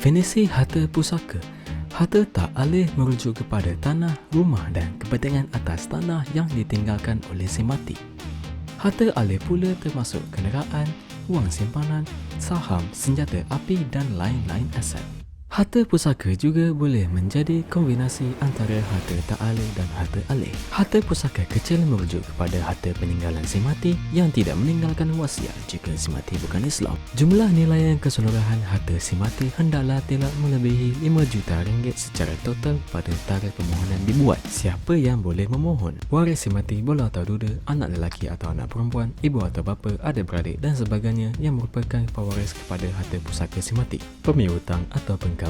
Definisi harta pusaka. Harta tak alih merujuk kepada tanah, rumah dan kepentingan atas tanah yang ditinggalkan oleh si mati. Harta alih pula termasuk kenderaan, wang simpanan, saham, senjata api dan lain-lain aset. Harta pusaka juga boleh menjadi kombinasi antara harta tak alih dan harta alih. Harta pusaka kecil merujuk kepada harta peninggalan si mati yang tidak meninggalkan wasiat jika si mati bukan Islam. Jumlah nilaian keseluruhan harta si mati hendaklah tidak melebihi 5 juta ringgit secara total pada tarikh permohonan dibuat. Siapa yang boleh memohon? Waris si mati boleh atau duda, anak lelaki atau anak perempuan, ibu atau bapa, adik-beradik dan sebagainya yang merupakan pewaris kepada harta pusaka si mati. Pemiutang atau pengkawin,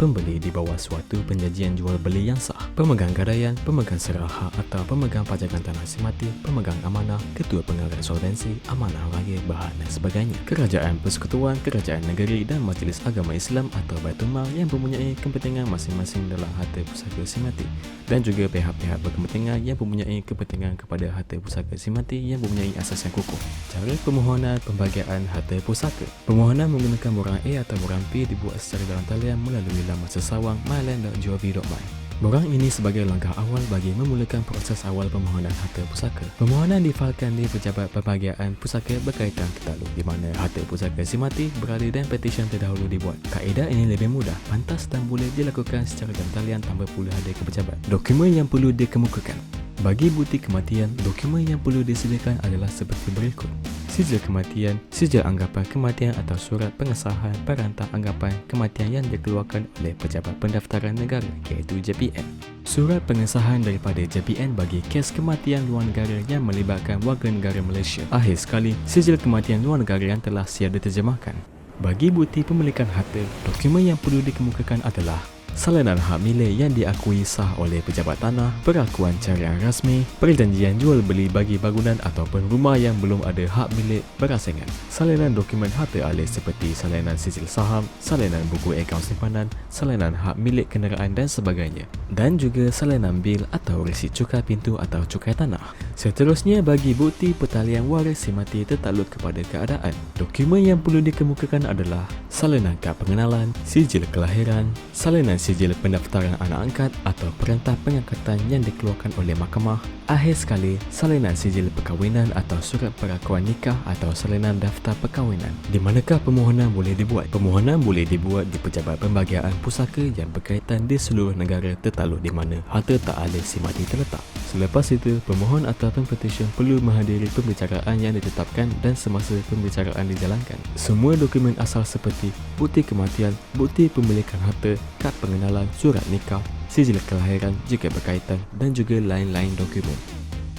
pembeli di bawah suatu penjanjian jual beli yang sah, pemegang gadaian, pemegang serah hak atau pemegang pajakan tanah si mati, pemegang amanah, ketua pengarah solvensi, amanah raya, bahan dan sebagainya, kerajaan persekutuan, kerajaan negeri dan majlis agama Islam atau Baitul Mal yang mempunyai kepentingan masing-masing dalam harta pusaka si mati, dan juga pihak-pihak berkepentingan yang mempunyai kepentingan kepada harta pusaka si mati yang mempunyai asas yang kukuh. Cara permohonan pembahagian harta pusaka. Permohonan menggunakan borang A atau borang P dibuat secara dalam talian melalui laman sesawang myland.gov.my. Borang ini sebagai langkah awal bagi memulakan proses awal permohonan harta pusaka. Permohonan difailkan di Pejabat Pembahagian Pusaka berkaitan tertakluk di mana harta pusaka si mati berada dan petisyen terdahulu dibuat. Kaedah ini lebih mudah, pantas dan boleh dilakukan secara dalam talian tanpa perlu hadir ke pejabat. Dokumen yang perlu dikemukakan. Bagi bukti kematian, dokumen yang perlu disediakan adalah seperti berikut: sijil kematian, sijil anggapan kematian atau surat pengesahan perantah anggapan kematian yang dikeluarkan oleh Pejabat Pendaftaran Negara iaitu JPN. Surat pengesahan daripada JPN bagi kes kematian luar negara yang melibatkan warga negara Malaysia. Akhir sekali, sijil kematian luar negara yang telah siap diterjemahkan. Bagi bukti pemilikan harta, dokumen yang perlu dikemukakan adalah salinan hak milik yang diakui sah oleh pejabat tanah, perakuan carian rasmi, perjanjian jual beli bagi bangunan ataupun rumah yang belum ada hak milik berasingan, salinan dokumen harta alih seperti salinan sijil saham, salinan buku akaun simpanan, salinan hak milik kenderaan dan sebagainya, dan juga salinan bil atau resit cukai pintu atau cukai tanah. Seterusnya, bagi bukti pertalian waris si mati tertakluk kepada keadaan, dokumen yang perlu dikemukakan adalah salinan kad pengenalan, sijil kelahiran, salinan sijil pendaftaran anak angkat atau perintah pengangkatan yang dikeluarkan oleh mahkamah. Akhir sekali, salinan sijil perkahwinan atau surat perakuan nikah atau salinan daftar perkahwinan. Di manakah permohonan boleh dibuat? Permohonan boleh dibuat di Pejabat Pembahagian Pusaka yang berkaitan di seluruh negara tertakluk di mana harta tak alih si mati terletak. Selepas itu, pemohon atau petisyen perlu menghadiri pembicaraan yang ditetapkan dan semasa pembicaraan dijalankan, semua dokumen asal seperti bukti kematian, bukti pemilikan harta, kad pengenalan, surat nikah, sijil kelahiran jika berkaitan dan juga lain-lain dokumen.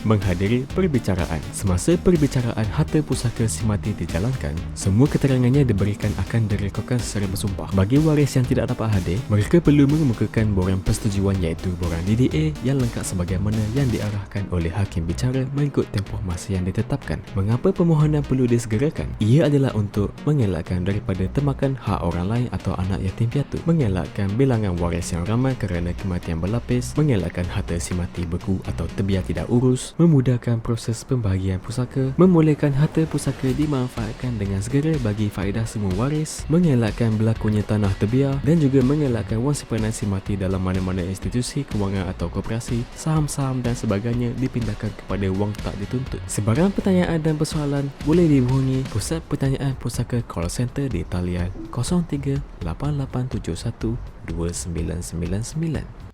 Menghadiri perbicaraan. Semasa perbicaraan harta pusaka si mati dijalankan, semua keterangannya diberikan akan direkodkan secara bersumpah. Bagi waris yang tidak dapat hadir, mereka perlu mengemukakan borang persetujuan iaitu borang DDA yang lengkap sebagaimana yang diarahkan oleh hakim bicara mengikut tempoh masa yang ditetapkan. Mengapa permohonan perlu disegerakan? Ia adalah untuk mengelakkan daripada termakan hak orang lain atau anak yatim piatu, mengelakkan bilangan waris yang ramai kerana kematian berlapis, mengelakkan harta si mati beku atau terbiar tidak urus, memudahkan proses pembahagian pusaka, membolehkan harta pusaka dimanfaatkan dengan segera bagi faedah semua waris, mengelakkan berlakunya tanah terbiar dan juga mengelakkan wang simpanan si mati dalam mana-mana institusi kewangan atau koperasi, saham-saham dan sebagainya dipindahkan kepada wang tak dituntut. Sebarang pertanyaan dan persoalan boleh dihubungi Pusat Pertanyaan Pusaka Call Center di talian 0388712999.